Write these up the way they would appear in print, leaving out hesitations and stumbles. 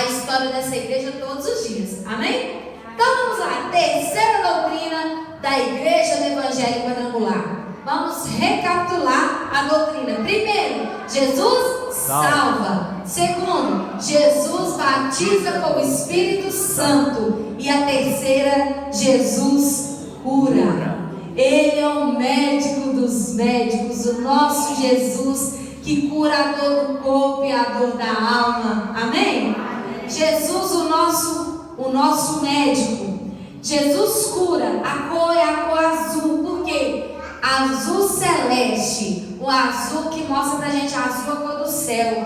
a história dessa igreja todos os dias. Amém? Então vamos lá, terceira doutrina da igreja do Evangelho Quadrangular. Vamos recapitular a doutrina. Primeiro, Jesus salva. Segundo, Jesus batiza com o Espírito Santo. E a terceira, Jesus cura. Ele é o médico dos médicos, o nosso Jesus, que cura a dor do corpo e a dor da alma. Amém? Jesus, o nosso médico. Jesus cura. A cor é a cor azul. Por quê? Azul celeste. O azul que mostra pra gente a azul, a cor do céu.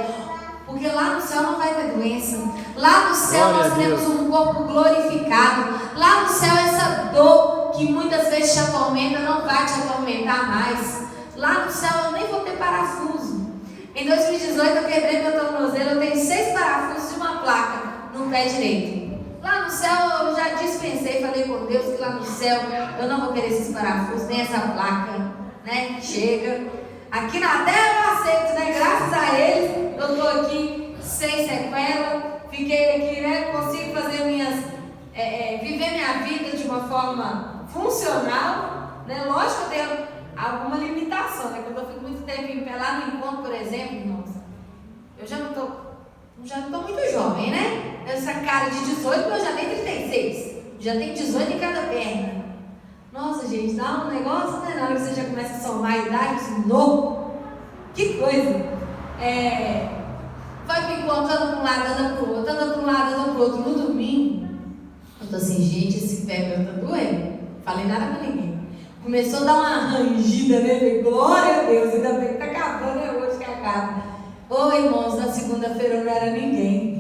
Porque lá no céu não vai ter doença. Lá no céu nós temos um corpo glorificado. Lá no céu essa dor que muitas vezes te atormenta não vai te atormentar mais. Lá no céu eu nem vou ter parafuso. Em 2018 eu quebrei meu tornozelo. Eu tenho 6 parafusos e uma placa no pé direito. Lá no céu eu já dispensei, falei com Deus que lá no céu eu não vou querer esses parafusos, nem essa placa, né? Chega. Aqui na terra eu aceito, né? Graças a eles eu estou aqui sem sequela. Fiquei aqui, né? Consigo fazer viver minha vida de uma forma funcional, né? Lógico que eu tenho alguma limitação, né? Quando eu fico muito tempo em pé lá no encontro, por exemplo, irmãos, eu já não estou muito jovem, né? Essa cara de 18, eu já tenho 36. Já tenho 18 em cada perna. Nossa, gente, dá um negócio, né? Na hora que você já começa a somar a idade, novo. Que coisa. Vai me encontrando para um lado, andando para o outro, andando para um lado, andando para o outro. No domingo, eu tô assim, gente, esse pé meu tá doendo. Falei nada para ninguém. Começou a dar uma rangida, né? Falei, glória a Deus, ainda bem que tá acabando, é hoje que acaba. Ô irmãos, na segunda-feira eu não era ninguém.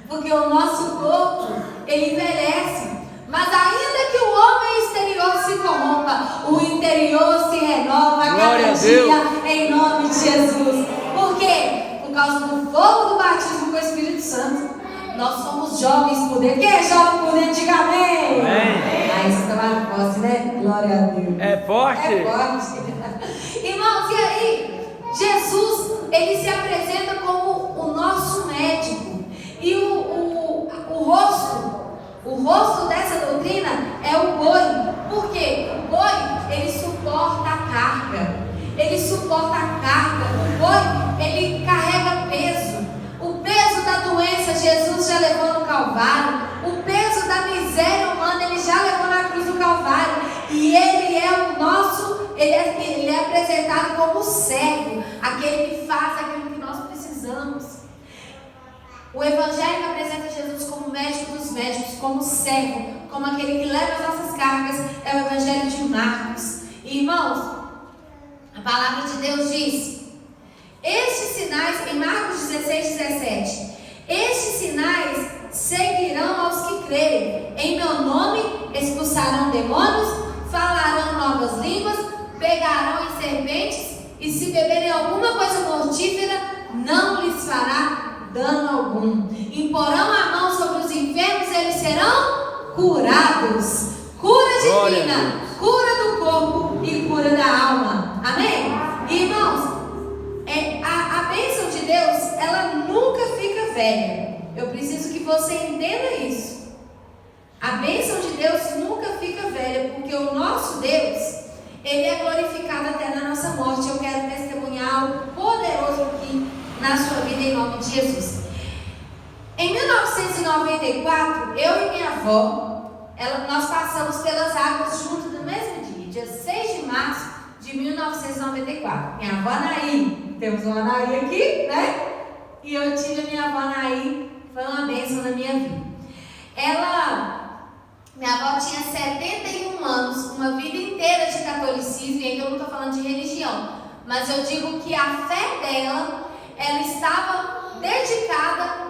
Porque o nosso corpo, ele envelhece. Mas ainda que o homem exterior se corrompa, o interior se renova a cada dia em nome de Jesus. Por quê? Por causa do fogo do batismo com o Espírito Santo. Nós somos jovens por dentro. Quem é jovem por dentro? Diga amém. Aí você está forte, né? Glória a Deus. É forte? É forte. Irmãos, e aí? Jesus, ele se apresenta como o nosso médico. E o rosto dessa doutrina é o boi. Por quê? O boi, ele suporta a carga. Ele suporta a carga. O boi, ele carrega peso. O peso da doença, Jesus já levou no Calvário. O peso da miséria humana, ele já levou na cruz do Calvário. E ele é o nosso, ele é apresentado como servo. Aquele que faz aquilo que nós precisamos. O Evangelho apresenta Jesus como médico dos médicos, como servo, como aquele que leva as nossas cargas. É o Evangelho de Marcos. E, irmãos, a palavra de Deus diz: estes sinais, em Marcos 16, 17, estes sinais seguirão aos que crerem. Em meu nome expulsarão demônios, falarão novas línguas, pegarão em serpentes, e se beberem alguma coisa mortífera, não lhes fará dano algum. Imporão a mão sobre os enfermos, eles serão curados. Cura divina, cura do corpo e cura da alma. Amém? Irmãos, a bênção de Deus, ela nunca fica velha. Eu preciso que você entenda isso. A bênção de Deus nunca fica velha, porque o nosso Deus, ele é glorificado até na nossa morte. Eu quero testemunhar algo poderoso aqui na sua vida em nome de Jesus. Em 1994, eu e minha avó, nós passamos pelas águas juntos no mesmo dia 6 de março de 1994. Minha avó Anaí, temos uma Anaí aqui, né? E eu tive a minha avó Anaí, foi uma bênção na minha vida. Minha avó tinha 71 anos, uma vida inteira de catolicismo, e ainda eu não estou falando de religião, mas eu digo que a fé dela, ela estava dedicada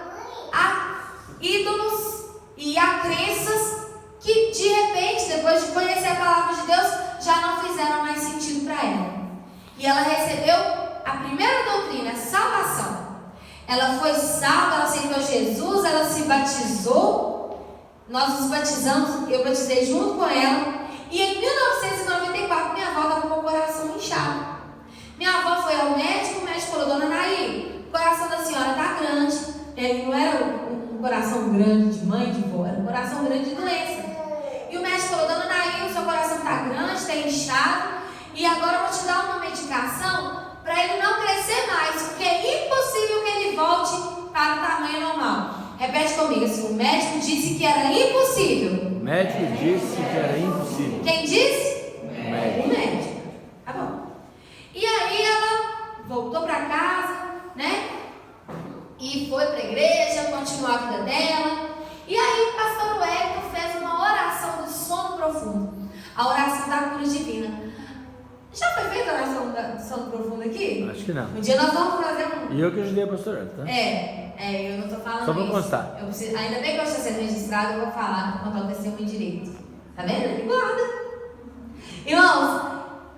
a ídolos e a crenças que de repente, depois de conhecer a palavra de Deus, já não fizeram mais sentido para ela. E ela recebeu a primeira doutrina, a salvação. Ela foi salva, ela aceitou Jesus, ela se batizou, nós nos batizamos, eu batizei junto com ela. E em 1994 minha avó estava com o coração inchado. Minha avó foi ao médico, o médico falou: dona Naí, o coração da senhora está grande. Ele não era um coração grande de mãe de vó, era um coração grande de doença. E o médico falou: dona Naí, o seu coração está grande, está inchado, e agora eu vou te dar uma medicação para ele não crescer mais, porque é impossível que ele volte para o tamanho normal. Repete comigo assim: o médico disse que era impossível. O médico disse que era impossível. Quem disse? O médico. Tá bom. E aí ela voltou para casa, né? E foi para a igreja, continuou a vida dela. E aí o pastor Wellington fez uma oração do sono profundo. A oração da cura divina. Já foi feita a oração do sono profundo aqui? Acho que não. Um dia nós vamos fazer um. E eu que ajudei a pastora, tá? Eu não estou falando só para isso. constar. Ainda bem que eu estou sendo registrado, eu vou falar, vou contar o testemunho direito. Tá vendo? Ele guarda. Irmãos,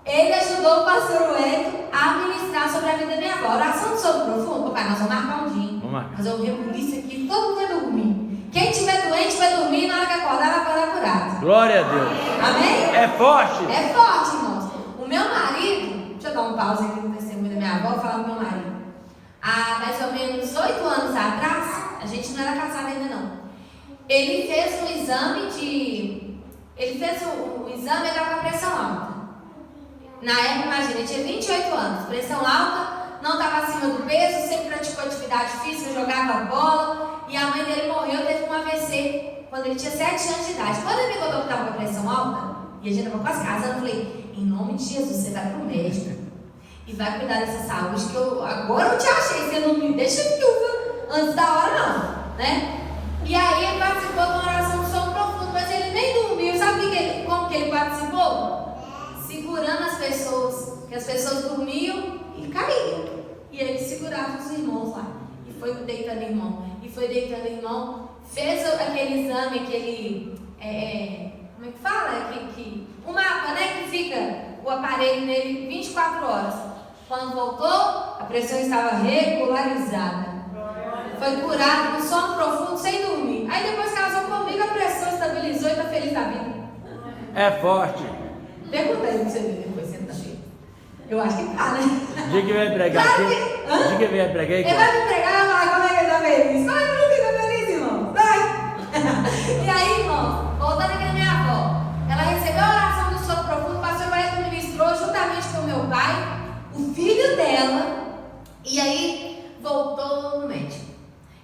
ele ajudou o pastor Wellington a ministrar sobre a vida da minha avó. Oração do sono profundo. Pai, nós vamos marcar um dia. Vamos marcar. Nós vamos reunir isso aqui, todo mundo vai dormir. Quem estiver doente vai dormir, na hora que acordar vai acordar curado. Glória a Deus. Amém? É forte. É forte, irmãos. O meu marido, deixa eu dar um pause aqui no testemunho da minha avó, vou falar do meu marido. Há mais ou menos 8 anos atrás, a gente não era casado ainda não. Ele fez um exame o exame e estava com a pressão alta. Na época, imagina, ele tinha 28 anos, pressão alta, não estava acima do peso, sempre praticou atividade física, jogava bola, e a mãe dele morreu, teve um AVC quando ele tinha 7 anos de idade. Quando ele me contou que estava com a pressão alta, e a gente estava quase casando, eu falei: em nome de Jesus, você vai para o médico e vai cuidar dessa saúde, que agora eu te achei, você não me deixa viúva antes da hora não, né? E aí ele participou de uma oração de sono profundo, mas ele nem dormiu. Sabe como que ele participou? Segurando as pessoas, que as pessoas dormiam e caíam, e ele segurava os irmãos lá, e foi deitando irmão, fez aquele exame, como é que fala? O mapa, né, que fica o aparelho nele 24 horas. Quando voltou, a pressão estava regularizada. Foi curado no sono profundo, sem dormir. Aí depois casou comigo, a pressão estabilizou e está feliz da vida. É forte. Pergunta aí pra você ver depois, você tá cheio. Eu acho que tá, né? O dia que vai pregar Claro aqui. que... O dia que vai pregar aqui. Ele vai me pregar e vai falar: como é que ele tá feliz? Vai, não fica feliz, irmão. Vai. E aí, irmão, voltando aqui na minha avó, ela recebeu a oração do sono profundo, o pastor Wellington ministrou juntamente com o meu pai, o filho dela, e aí voltou no médico.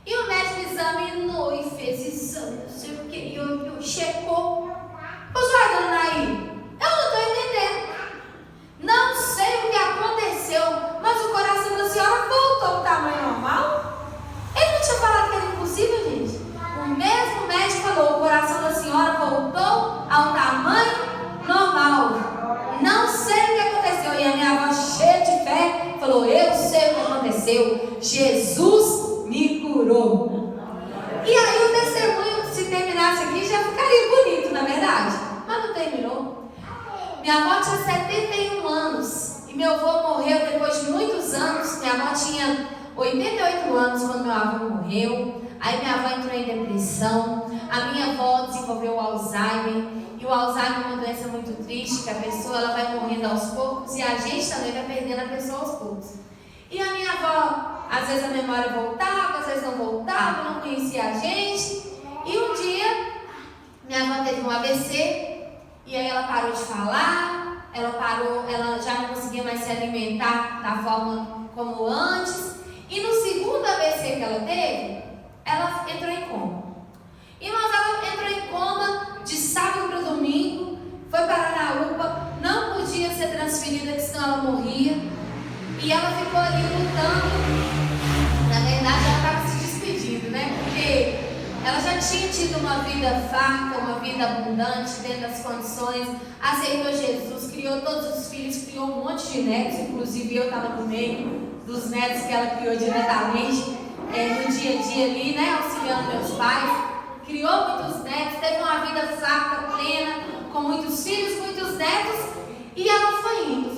E o médico examinou e fez exame, não sei o que, e checou. Pastor, dona Naí, eu não estou entendendo. Não sei o que aconteceu, mas o coração da senhora voltou ao tamanho normal. Ele não tinha falado que era impossível, gente? O mesmo médico falou: o coração da senhora voltou ao tamanho normal. Não sei o que aconteceu. E a minha avó, cheia de fé, falou: eu sei o que aconteceu. Jesus me curou. E aí o testemunho, se terminasse aqui, já ficaria bonito, na verdade. Mas não terminou. Minha avó tinha 71 anos. E meu avô morreu depois de muitos anos. Minha avó tinha 88 anos quando meu avô morreu. Aí minha avó entrou em depressão. A minha avó desenvolveu o Alzheimer. E o Alzheimer é uma doença muito triste, que a pessoa ela vai morrendo aos poucos. E a gente também vai perdendo a pessoa aos poucos. E a minha avó, às vezes a memória voltava, às vezes não voltava, não conhecia a gente. E um dia, minha avó teve um AVC. E aí ela parou de falar, ela já não conseguia mais se alimentar da forma como antes. E no segundo AVC que ela teve, ela entrou em coma. E mas ela entrou em coma de sábado para domingo, foi parar na UPA, não podia ser transferida, porque senão ela morria. E ela ficou ali lutando. Na verdade, ela estava se despedindo, né? Porque ela já tinha tido uma vida farta, uma vida abundante, dentro das condições, aceitou Jesus, criou todos os filhos, criou um monte de netos, inclusive eu estava no meio dos netos que ela criou diretamente, no dia a dia ali, né, auxiliando meus pais. Criou muitos netos, teve uma vida farta, plena, com muitos filhos, muitos netos, e ela foi indo.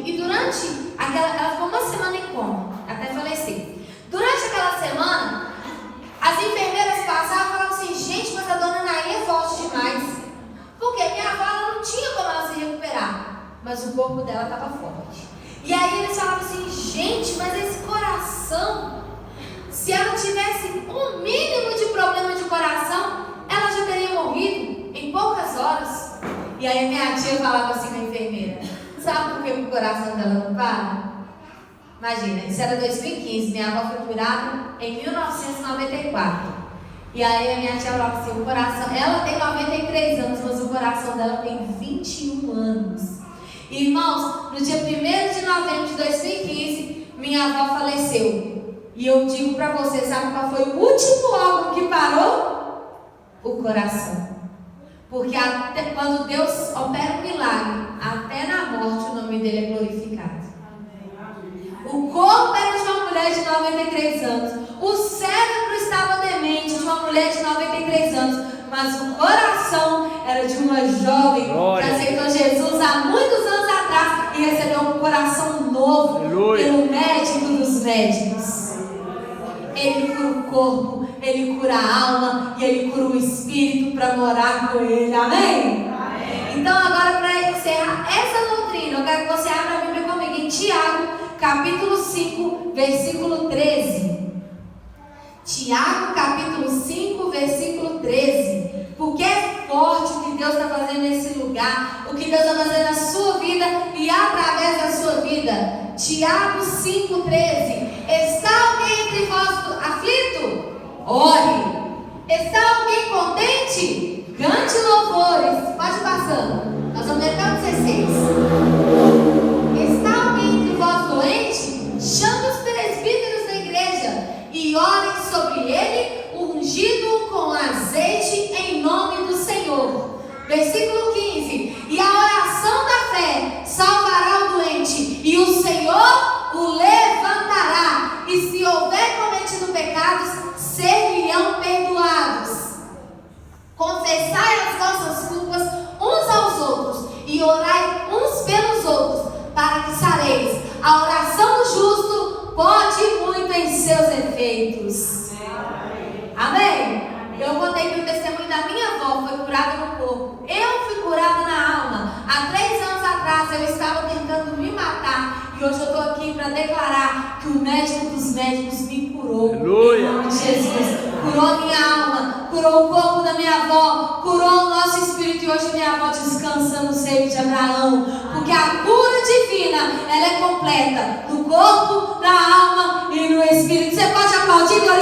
E durante ela ficou uma semana em coma, até falecer. Durante aquela semana, as enfermeiras passavam e falavam assim: gente, mas a dona Naí é forte demais. Porque minha avó ela não tinha como ela se recuperar, mas o corpo dela estava forte. E aí eles falavam assim: gente, mas esse coração, se ela tivesse um mínimo de problema aí minha tia falava assim com a enfermeira: sabe por que o coração dela não para? Imagina, isso era 2015, minha avó foi curada em 1994. E aí a minha tia falava assim: o coração, ela tem 93 anos, mas o coração dela tem 21 anos. Irmãos, no dia 1º de novembro de 2015, minha avó faleceu. E eu digo para você, sabe qual foi o último órgão que parou? O coração. Porque até quando Deus opera um milagre, até na morte o nome dele é glorificado. O corpo era de uma mulher de 93 anos. O cérebro estava demente de uma mulher de 93 anos. Mas o coração era de uma jovem que aceitou Jesus há muitos anos atrás e recebeu um coração novo pelo médico dos médicos. Ele cura o corpo, ele cura a alma e ele cura o espírito para morar com ele. Amém? Amém. Então agora, para encerrar essa doutrina, eu quero que você abra a Bíblia comigo em Tiago, capítulo 5, versículo 13. Tiago, capítulo 5, versículo 13. Porque é forte o que Deus está fazendo nesse lugar, o que Deus está fazendo na sua vida e através da sua vida. Tiago 5,13. Está alguém entre vós aflito? Ore. Está alguém contente? Cante louvores. Pode ir passando. Nós vamos ler até o 16. Está alguém entre vós doente? Chame os presbíteros da igreja e orem sobre ele, ungido com azeite em nome do Senhor. Versículo 15. E a oração da fé salvará o doente, e o Senhor o levantará, e se houver cometido pecados, ser-lhe-ão perdoados. Confessai as vossas culpas uns aos outros, e orai uns pelos outros, para que sareis. A oração do justo pode muito em seus efeitos. Amém? Eu contei que o testemunho da minha avó foi curada no corpo. Eu fui curada na alma. Há 3 anos atrás eu estava tentando me matar. E hoje eu estou aqui para declarar que o médico dos médicos me curou. Aleluia. Em nome de Jesus. Curou a minha alma, curou o corpo da minha avó, curou o nosso espírito. E hoje minha avó descansa no seio de Abraão. Porque a cura divina, ela é completa no corpo, na alma e no espírito. Você pode aplaudir, glorificar.